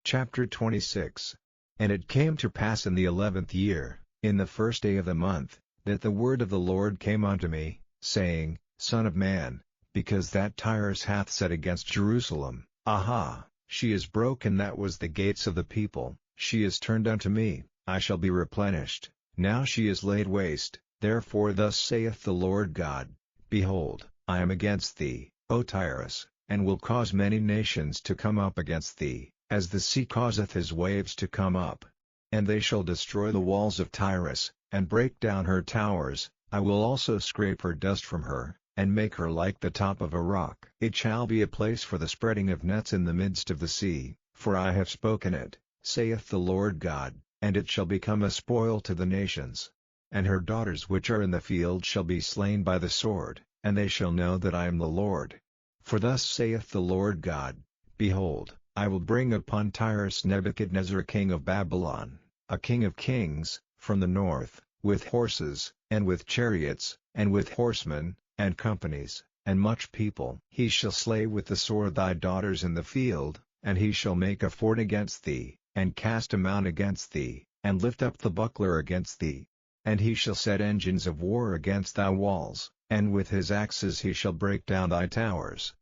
Chapter 26. And it came to pass in the 11th year, in the first day of the month, that the word of the Lord came unto me, saying, Son of man, because that Tyrus hath said against Jerusalem, Aha, she is broken that was the gates of the people, she is turned unto me, I shall be replenished, now she is laid waste, therefore thus saith the Lord God, Behold, I am against thee, O Tyrus, and will cause many nations to come up against thee, as the sea causeth his waves to come up. And they shall destroy the walls of Tyrus, and break down her towers, I will also scrape her dust from her, and make her like the top of a rock. It shall be a place for the spreading of nets in the midst of the sea, for I have spoken it, saith the Lord God, and it shall become a spoil to the nations. And her daughters which are in the field shall be slain by the sword, and they shall know that I am the Lord. For thus saith the Lord God, Behold, I will bring upon Tyrus Nebuchadnezzar king of Babylon, a king of kings, from the north, with horses, and with chariots, and with horsemen, and companies, and much people. He shall slay with the sword thy daughters in the field, and he shall make a fort against thee, and cast a mount against thee, and lift up the buckler against thee. And he shall set engines of war against thy walls, and with his axes he shall break down thy towers.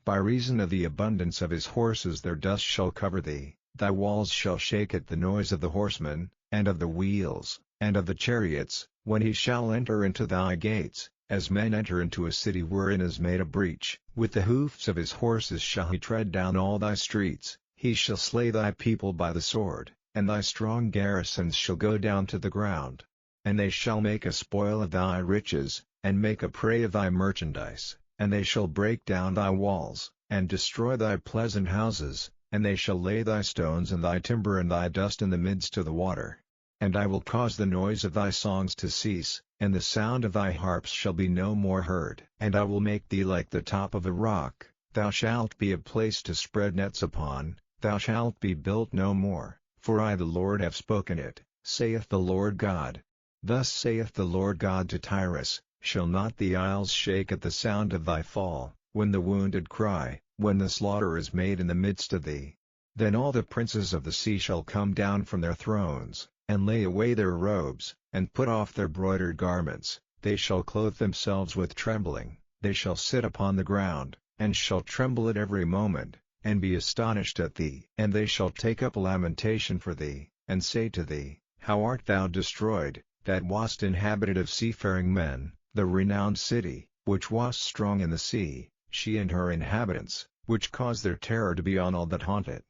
By reason of the abundance of his horses their dust shall cover thee, thy walls shall shake at the noise of the horsemen, and of the wheels, and of the chariots, when he shall enter into thy gates, as men enter into a city wherein is made a breach. With the hoofs of his horses shall he tread down all thy streets, he shall slay thy people by the sword, and thy strong garrisons shall go down to the ground. And they shall make a spoil of thy riches, and make a prey of thy merchandise. And they shall break down thy walls, and destroy thy pleasant houses, and they shall lay thy stones and thy timber and thy dust in the midst of the water. And I will cause the noise of thy songs to cease, and the sound of thy harps shall be no more heard. And I will make thee like the top of a rock, thou shalt be a place to spread nets upon, thou shalt be built no more, for I the Lord have spoken it, saith the Lord God. Thus saith the Lord God to Tyrus, Shall not the isles shake at the sound of thy fall, when the wounded cry, when the slaughter is made in the midst of thee? Then all the princes of the sea shall come down from their thrones, and lay away their robes, and put off their broidered garments, they shall clothe themselves with trembling, they shall sit upon the ground, and shall tremble at every moment, and be astonished at thee. And they shall take up a lamentation for thee, and say to thee, How art thou destroyed, that wast inhabited of seafaring men, the renowned city, which was strong in the sea, she and her inhabitants, which caused their terror to be on all that haunt it.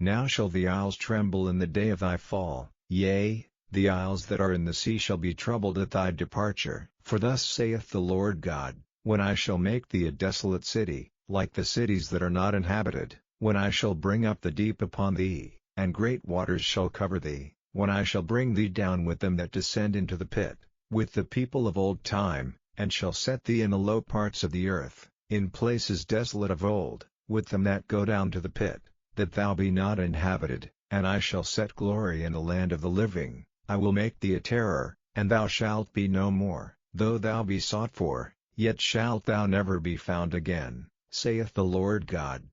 Now shall the isles tremble in the day of thy fall, yea, the isles that are in the sea shall be troubled at thy departure. For thus saith the Lord God, When I shall make thee a desolate city, like the cities that are not inhabited, when I shall bring up the deep upon thee, and great waters shall cover thee, when I shall bring thee down with them that descend into the pit, with the people of old time, and shall set thee in the low parts of the earth, in places desolate of old, with them that go down to the pit, that thou be not inhabited, and I shall set glory in the land of the living. I will make thee a terror, and thou shalt be no more. Though thou be sought for, yet shalt thou never be found again, saith the Lord God.